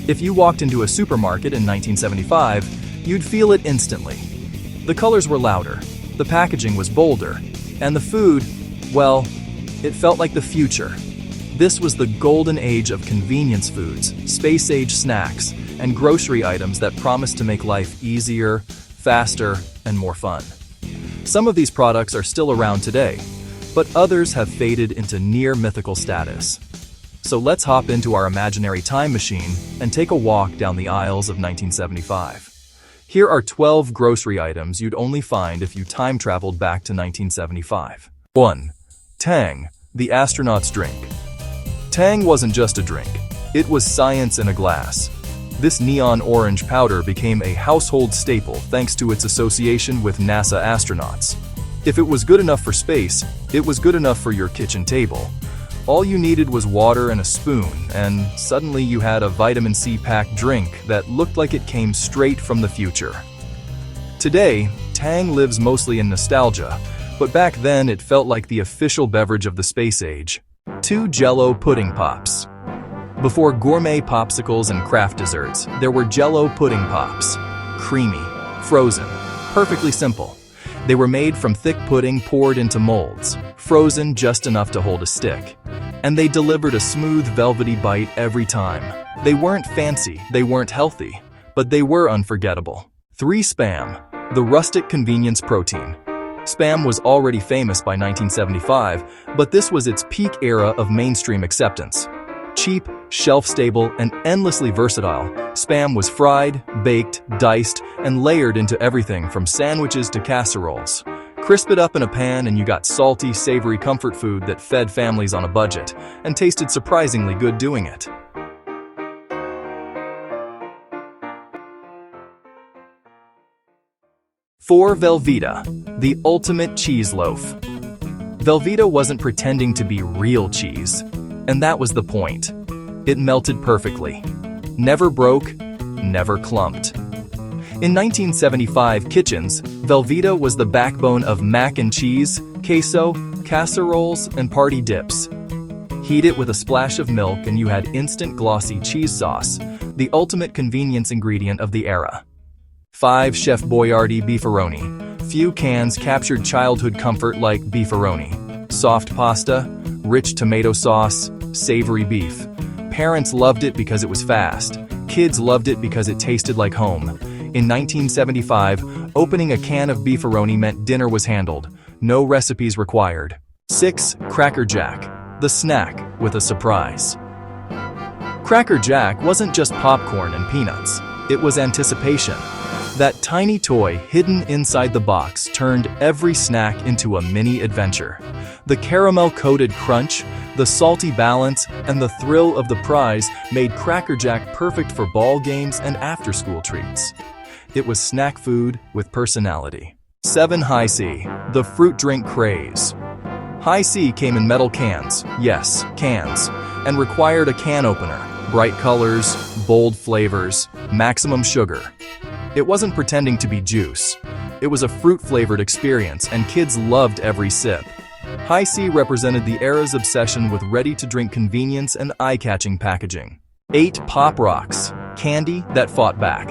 If you walked into a supermarket in 1975, you'd feel it instantly. The colors were louder, the packaging was bolder, and the food, well, it felt like the future. This was the golden age of convenience foods, space-age snacks, and grocery items that promised to make life easier, faster, and more fun. Some of these products are still around today, but others have faded into near mythical status. So let's hop into our imaginary time machine and take a walk down the aisles of 1975. Here are 12 grocery items you'd only find if you time traveled back to 1975. 1. Tang, the astronaut's drink. Tang wasn't just a drink, it was science in a glass. This neon orange powder became a household staple thanks to its association with NASA astronauts. If it was good enough for space, it was good enough for your kitchen table. All you needed was water and a spoon, and suddenly you had a vitamin C-packed drink that looked like it came straight from the future. Today, Tang lives mostly in nostalgia, but back then it felt like the official beverage of the space age. 2. Jell-O Pudding Pops. Before gourmet popsicles and craft desserts, there were Jell-O Pudding Pops. Creamy, frozen, perfectly simple. They were made from thick pudding poured into molds, frozen just enough to hold a stick. And they delivered a smooth, velvety bite every time. They weren't fancy, they weren't healthy, but they were unforgettable. 3. Spam, the rustic convenience protein. Spam was already famous by 1975, but this was its peak era of mainstream acceptance. Cheap, shelf-stable, and endlessly versatile, Spam was fried, baked, diced, and layered into everything from sandwiches to casseroles. Crisp it up in a pan and you got salty, savory comfort food that fed families on a budget, and tasted surprisingly good doing it. Four. Velveeta, the ultimate cheese loaf. Velveeta wasn't pretending to be real cheese, and that was the point. It melted perfectly. Never broke, never clumped. In 1975 kitchens, Velveeta was the backbone of mac and cheese, queso, casseroles, and party dips. Heat it with a splash of milk and you had instant glossy cheese sauce, the ultimate convenience ingredient of the era. 5. Chef Boyardee Beefaroni. Few cans captured childhood comfort like beefaroni. Soft pasta, rich tomato sauce, savory beef. Parents loved it because it was fast. Kids loved it because it tasted like home. In 1975, opening a can of beefaroni meant dinner was handled. No recipes required. 6. Cracker Jack, the snack with a surprise. Cracker Jack wasn't just popcorn and peanuts. It was anticipation. That tiny toy hidden inside the box turned every snack into a mini adventure. The caramel-coated crunch, the salty balance, and the thrill of the prize made Cracker Jack perfect for ball games and after-school treats. It was snack food with personality. 7. High C, the fruit drink craze. High C came in metal cans, yes, cans, and required a can opener, bright colors, bold flavors, maximum sugar. It wasn't pretending to be juice. It was a fruit-flavored experience, and kids loved every sip. High C represented the era's obsession with ready-to-drink convenience and eye-catching packaging. 8. Pop Rocks, candy that fought back.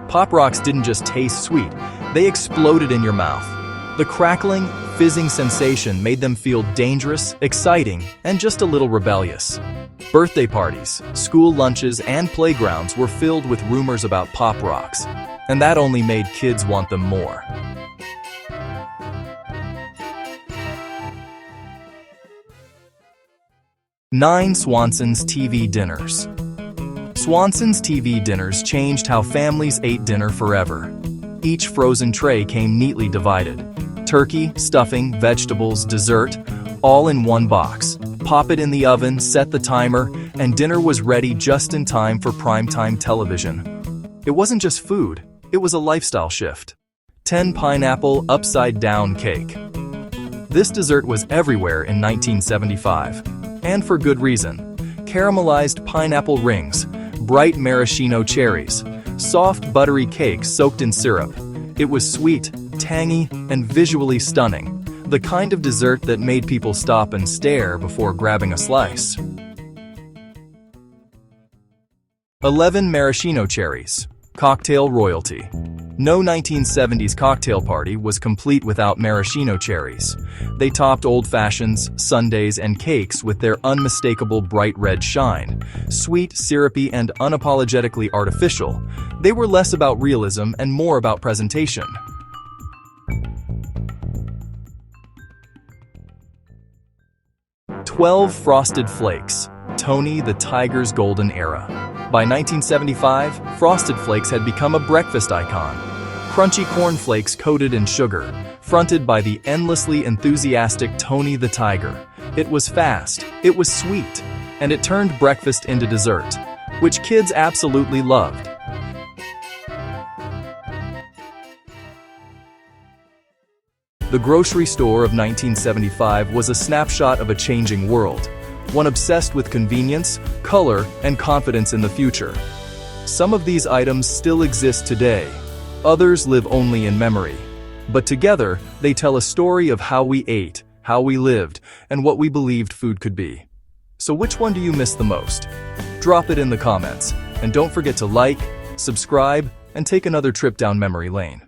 Pop Rocks didn't just taste sweet, they exploded in your mouth. The crackling, fizzing sensation made them feel dangerous, exciting, and just a little rebellious. Birthday parties, school lunches, and playgrounds were filled with rumors about Pop Rocks, and that only made kids want them more. 9. Swanson's TV Dinners. Swanson's TV Dinners changed how families ate dinner forever. Each frozen tray came neatly divided. Turkey, stuffing, vegetables, dessert, all in one box. Pop it in the oven, set the timer, and dinner was ready just in time for primetime television. It wasn't just food, it was a lifestyle shift. 10. Pineapple upside-down cake. This dessert was everywhere in 1975, and for good reason. Caramelized pineapple rings, bright maraschino cherries, soft buttery cake soaked in syrup. It was sweet, tangy, and visually stunning, the kind of dessert that made people stop and stare before grabbing a slice. 11. Maraschino cherries. Cocktail royalty. No 1970s cocktail party was complete without maraschino cherries. They topped old fashions, sundaes, and cakes with their unmistakable bright red shine. Sweet, syrupy, and unapologetically artificial, they were less about realism and more about presentation. 12. Frosted Flakes. Tony the Tiger's golden era. By 1975, Frosted Flakes had become a breakfast icon. Crunchy cornflakes coated in sugar, fronted by the endlessly enthusiastic Tony the Tiger. It was fast, it was sweet, and it turned breakfast into dessert, which kids absolutely loved. The grocery store of 1975 was a snapshot of a changing world, one obsessed with convenience, color, and confidence in the future. Some of these items still exist today, others live only in memory. But together, they tell a story of how we ate, how we lived, and what we believed food could be. So which one do you miss the most? Drop it in the comments, and don't forget to like, subscribe, and take another trip down memory lane.